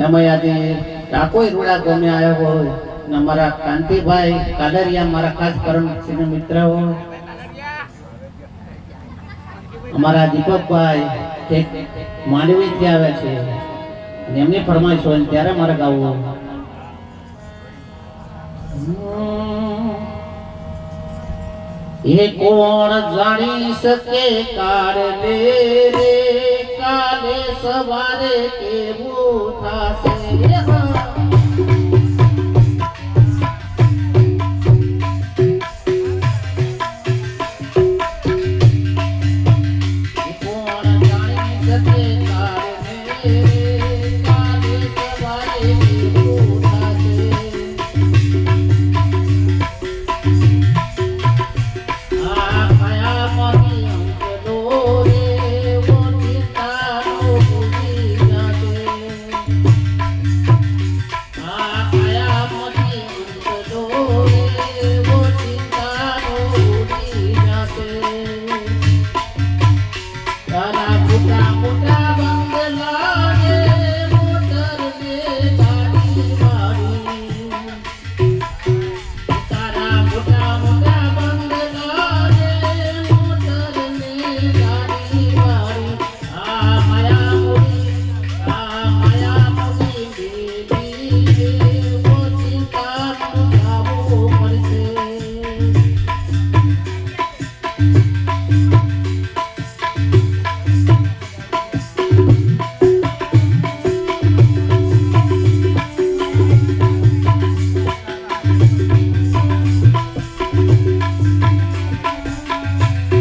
એમાં આજે ડાકોઈ રૂડા ગામે આવ્યા હોય ને અમારા કાંતિભાઈ કાદરિયા મારા ખાસ પરમ મિત્ર હોય, અમારા દીપકભાઈ માંડવીથી આવ્યા છે અને એમની ફરમાઈશ હોય ત્યારે મારે ગાવું. એ કોણ જાણી શકે કાળને રે કાલે સવારે કેવું થાશે.